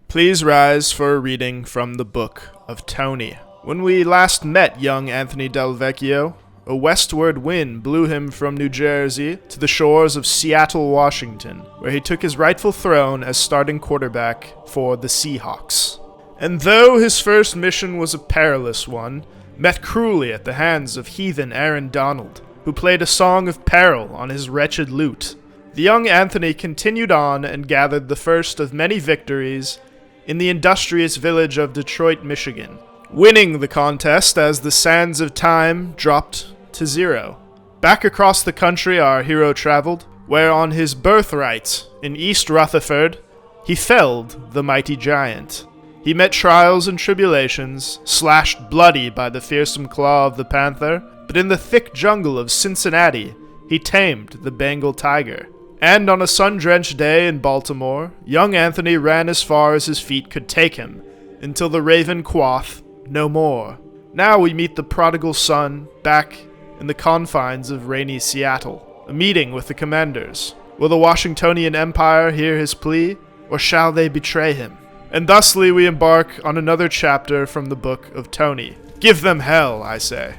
Please rise for a reading from the Book of Tony. When we last met young Anthony Del Vecchio, a westward wind blew him from New Jersey to the shores of Seattle, Washington, where he took his rightful throne as starting quarterback for the Seahawks. And though his first mission was a perilous one, met cruelly at the hands of heathen Aaron Donald, who played a song of peril on his wretched lute, the young Anthony continued on and gathered the first of many victories in the industrious village of Detroit, Michigan, winning the contest as the sands of time dropped to zero. Back across the country our hero traveled, where on his birthright in East Rutherford, he felled the mighty giant. He met trials and tribulations, slashed bloody by the fearsome claw of the panther, but in the thick jungle of Cincinnati, he tamed the Bengal tiger. And on a sun-drenched day in Baltimore, young Anthony ran as far as his feet could take him, until the raven quoth, "No more." Now we meet the prodigal son, back in the confines of rainy Seattle, a meeting with the commanders. Will the Washingtonian Empire hear his plea, or shall they betray him? And thusly we embark on another chapter from the Book of Tony. Give them hell, I say.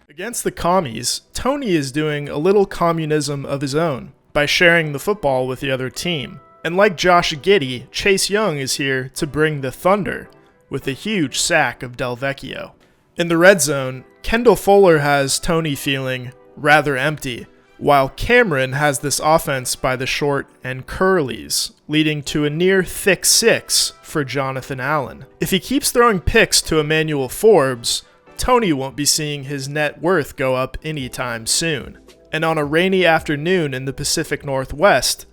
Against the commies, Tony is doing a little communism of his own by sharing the football with the other team. And like Josh Giddey, Chase Young is here to bring the thunder with a huge sack of Del Vecchio. In the red zone, Kendall Fuller has Tony feeling rather empty, while Cameron has this offense by the short and curlies, leading to a near thick six for Jonathan Allen. If he keeps throwing picks to Emmanuel Forbes, Tony won't be seeing his net worth go up anytime soon. And on a rainy afternoon in the Pacific Northwest,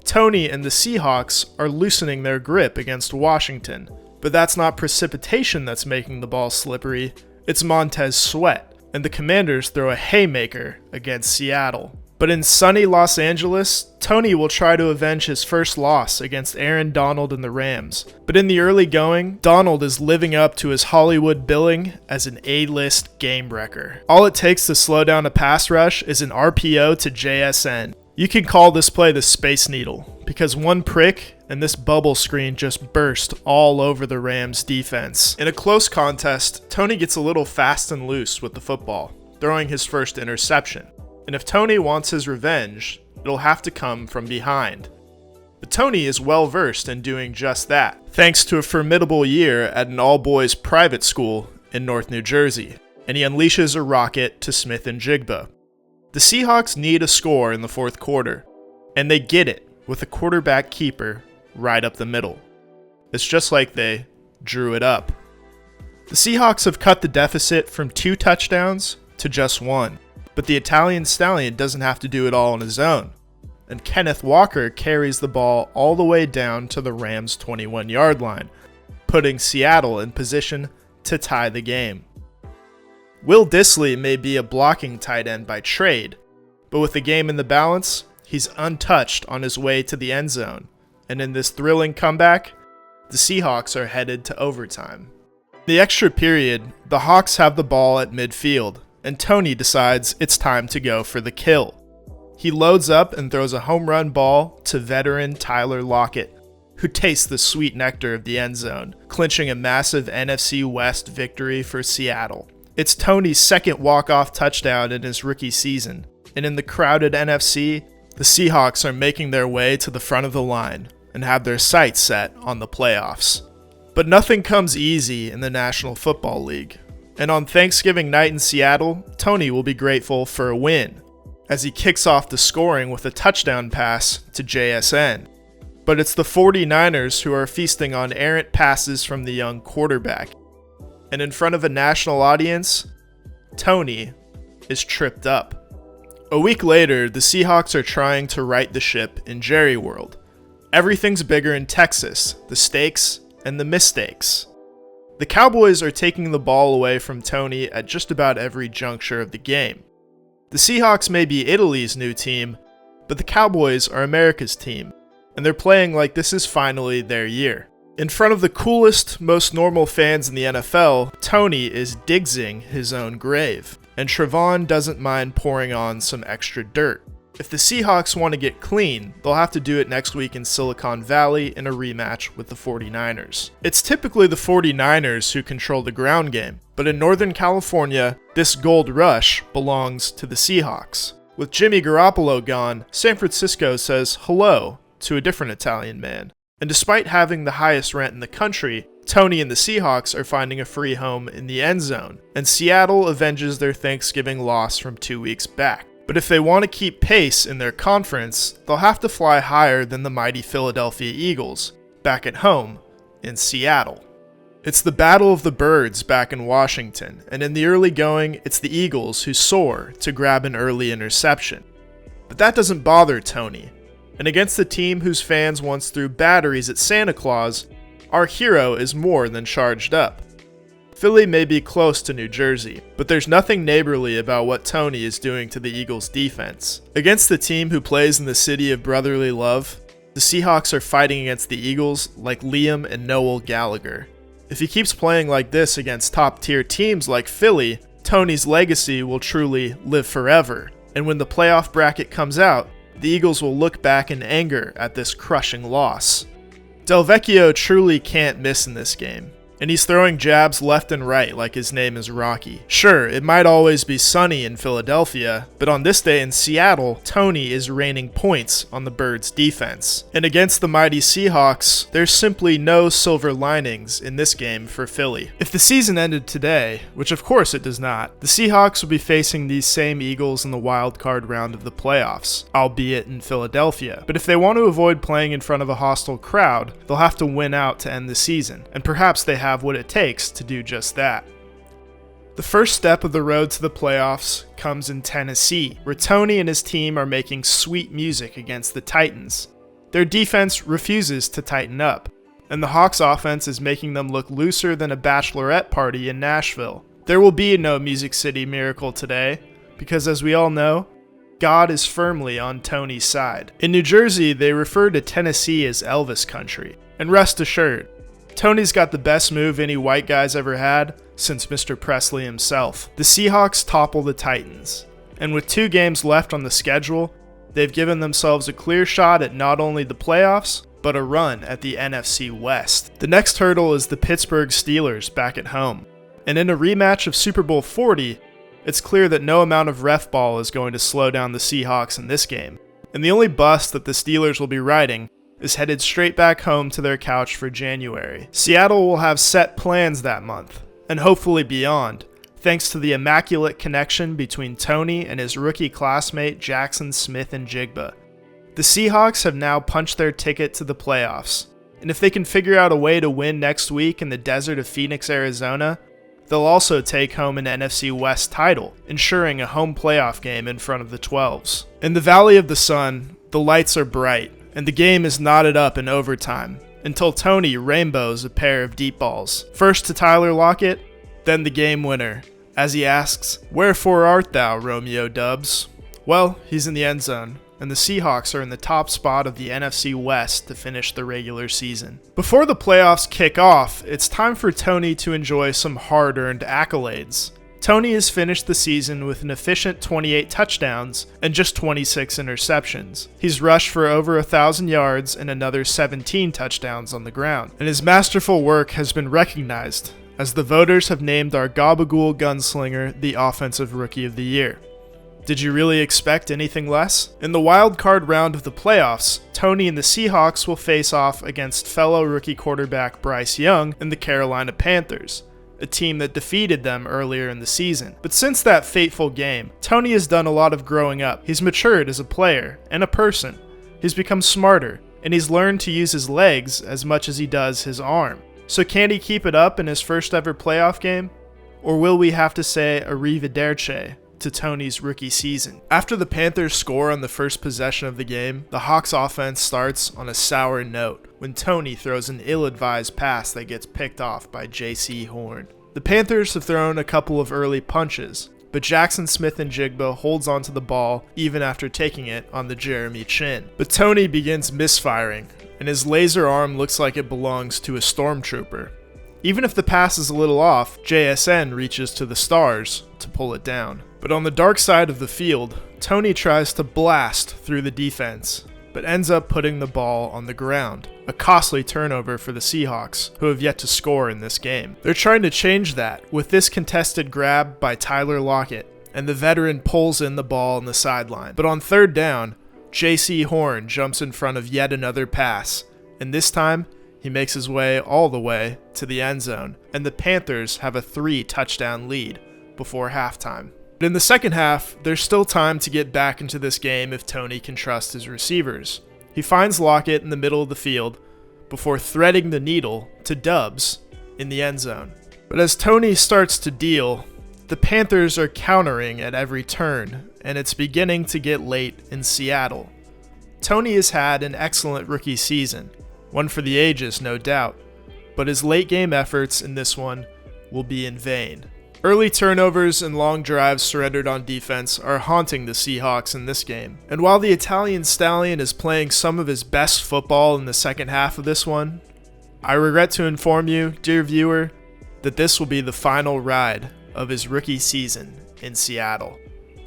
Tony and the Seahawks are loosening their grip against Washington. But that's not precipitation that's making the ball slippery, it's Montez Sweat, and the Commanders throw a haymaker against Seattle. But in sunny Los Angeles, Tony will try to avenge his first loss against Aaron Donald and the Rams. But in the early going, Donald is living up to his Hollywood billing as an A-list game wrecker. All it takes to slow down a pass rush is an RPO to JSN. You can call this play the Space Needle, because one prick and this bubble screen just burst all over the Rams' defense. In a close contest, Tony gets a little fast and loose with the football, throwing his first interception. And if Tony wants his revenge, it'll have to come from behind. But Tony is well versed in doing just that, thanks to a formidable year at an all-boys private school in North New Jersey, and he unleashes a rocket to Smith and Jigba. The Seahawks need a score in the fourth quarter, and they get it with a quarterback keeper right up the middle. It's just like they drew it up. The Seahawks have cut the deficit from 2 touchdowns to just 1. But the Italian Stallion doesn't have to do it all on his own, and Kenneth Walker carries the ball all the way down to the Rams' 21-yard line, putting Seattle in position to tie the game. Will Dissly may be a blocking tight end by trade, but with the game in the balance, he's untouched on his way to the end zone, and in this thrilling comeback, the Seahawks are headed to overtime. In the extra period, the Hawks have the ball at midfield, and Tony decides it's time to go for the kill. He loads up and throws a home run ball to veteran Tyler Lockett, who tastes the sweet nectar of the end zone, clinching a massive NFC West victory for Seattle. It's Tony's second walk-off touchdown in his rookie season, and in the crowded NFC, the Seahawks are making their way to the front of the line and have their sights set on the playoffs. But nothing comes easy in the National Football League. And on Thanksgiving night in Seattle, Tony will be grateful for a win, as he kicks off the scoring with a touchdown pass to JSN. But it's the 49ers who are feasting on errant passes from the young quarterback. And in front of a national audience, Tony is tripped up. A week later, the Seahawks are trying to right the ship in Jerry World. Everything's bigger in Texas, the stakes and the mistakes. The Cowboys are taking the ball away from Tony at just about every juncture of the game. The Seahawks may be Italy's new team, but the Cowboys are America's team, and they're playing like this is finally their year. In front of the coolest, most normal fans in the NFL, Tony is digsing his own grave, and Trevon doesn't mind pouring on some extra dirt. If the Seahawks want to get clean, they'll have to do it next week in Silicon Valley in a rematch with the 49ers. It's typically the 49ers who control the ground game, but in Northern California, this gold rush belongs to the Seahawks. With Jimmy Garoppolo gone, San Francisco says hello to a different Italian man. And despite having the highest rent in the country, Tony and the Seahawks are finding a free home in the end zone, and Seattle avenges their Thanksgiving loss from 2 weeks back. But if they want to keep pace in their conference, they'll have to fly higher than the mighty Philadelphia Eagles, back at home in Seattle. It's the Battle of the Birds back in Washington, and in the early going, it's the Eagles who soar to grab an early interception. But that doesn't bother Tony, and against the team whose fans once threw batteries at Santa Claus, our hero is more than charged up. Philly may be close to New Jersey, but there's nothing neighborly about what Tony is doing to the Eagles' defense. Against the team who plays in the city of brotherly love, the Seahawks are fighting against the Eagles like Liam and Noel Gallagher. If he keeps playing like this against top-tier teams like Philly, Tony's legacy will truly live forever, and when the playoff bracket comes out, the Eagles will look back in anger at this crushing loss. Del Vecchio truly can't miss in this game, and he's throwing jabs left and right like his name is Rocky. Sure, it might always be sunny in Philadelphia, but on this day in Seattle, Tony is raining points on the Birds' defense. And against the mighty Seahawks, there's simply no silver linings in this game for Philly. If the season ended today, which of course it does not, the Seahawks would be facing these same Eagles in the wild card round of the playoffs, albeit in Philadelphia. But if they want to avoid playing in front of a hostile crowd, they'll have to win out to end the season, and perhaps they have what it takes to do just that. The first step of the road to the playoffs comes in Tennessee, where Tony and his team are making sweet music against the Titans. Their defense refuses to tighten up, and the Hawks offense is making them look looser than a bachelorette party in Nashville. There will be no Music City Miracle today, because as we all know, God is firmly on Tony's side. In New Jersey, they refer to Tennessee as Elvis country, and rest assured, Tony's got the best move any white guy's ever had since Mr. Presley himself. The Seahawks topple the Titans, and with 2 games left on the schedule, they've given themselves a clear shot at not only the playoffs, but a run at the NFC West. The next hurdle is the Pittsburgh Steelers back at home, and in a rematch of Super Bowl 40, it's clear that no amount of ref ball is going to slow down the Seahawks in this game, and the only bus that the Steelers will be riding is headed straight back home to their couch for January. Seattle will have set plans that month, and hopefully beyond, thanks to the immaculate connection between Tony and his rookie classmate Jackson Smith-Njigba. The Seahawks have now punched their ticket to the playoffs, and if they can figure out a way to win next week in the desert of Phoenix, Arizona, they'll also take home an NFC West title, ensuring a home playoff game in front of the 12s. In the Valley of the Sun, the lights are bright, and the game is knotted up in overtime, until Tony rainbows a pair of deep balls. First to Tyler Lockett, then the game winner, as he asks, "Wherefore art thou, Romeo Dubs?" Well, he's in the end zone, and the Seahawks are in the top spot of the NFC West to finish the regular season. Before the playoffs kick off, it's time for Tony to enjoy some hard-earned accolades. Tony has finished the season with an efficient 28 touchdowns and just 26 interceptions. He's rushed for over 1,000 yards and another 17 touchdowns on the ground, and his masterful work has been recognized, as the voters have named our Gabagool Gunslinger the Offensive Rookie of the Year. Did you really expect anything less? In the wild card round of the playoffs, Tony and the Seahawks will face off against fellow rookie quarterback Bryce Young and the Carolina Panthers, a team that defeated them earlier in the season. But since that fateful game, Tony has done a lot of growing up. He's matured as a player and a person. He's become smarter, and he's learned to use his legs as much as he does his arm. So can he keep it up in his first ever playoff game? Or will we have to say arrivederci to Tony's rookie season? After the Panthers score on the first possession of the game, the Hawks offense starts on a sour note when Tony throws an ill-advised pass that gets picked off by J.C. Horn. The Panthers have thrown a couple of early punches, but Jackson Smith-Njigba holds onto the ball even after taking it on the Jeremy chin. But Tony begins misfiring, and his laser arm looks like it belongs to a stormtrooper. Even if the pass is a little off, JSN reaches to the stars to pull it down. But on the dark side of the field, Tony tries to blast through the defense, but ends up putting the ball on the ground. A costly turnover for the Seahawks, who have yet to score in this game. They're trying to change that with this contested grab by Tyler Lockett, and the veteran pulls in the ball on the sideline. But on third down, J.C. Horn jumps in front of yet another pass, and this time, he makes his way all the way to the end zone, and the Panthers have a 3-touchdown lead before halftime. But in the second half, there's still time to get back into this game if Tony can trust his receivers. He finds Lockett in the middle of the field before threading the needle to Dubs in the end zone. But as Tony starts to deal, the Panthers are countering at every turn, and it's beginning to get late in Seattle. Tony has had an excellent rookie season, one for the ages, no doubt, but his late-game efforts in this one will be in vain. Early turnovers and long drives surrendered on defense are haunting the Seahawks in this game. And while the Italian Stallion is playing some of his best football in the second half of this one, I regret to inform you, dear viewer, that this will be the final ride of his rookie season in Seattle.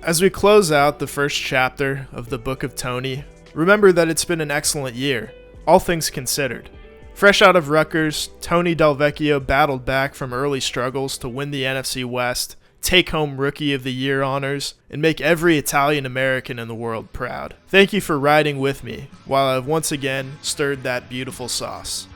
As we close out the first chapter of the Book of Tony, remember that it's been an excellent year, all things considered. Fresh out of Rutgers, Tony Del Vecchio battled back from early struggles to win the NFC West, take home Rookie of the Year honors, and make every Italian American in the world proud. Thank you for riding with me while I've once again stirred that beautiful sauce.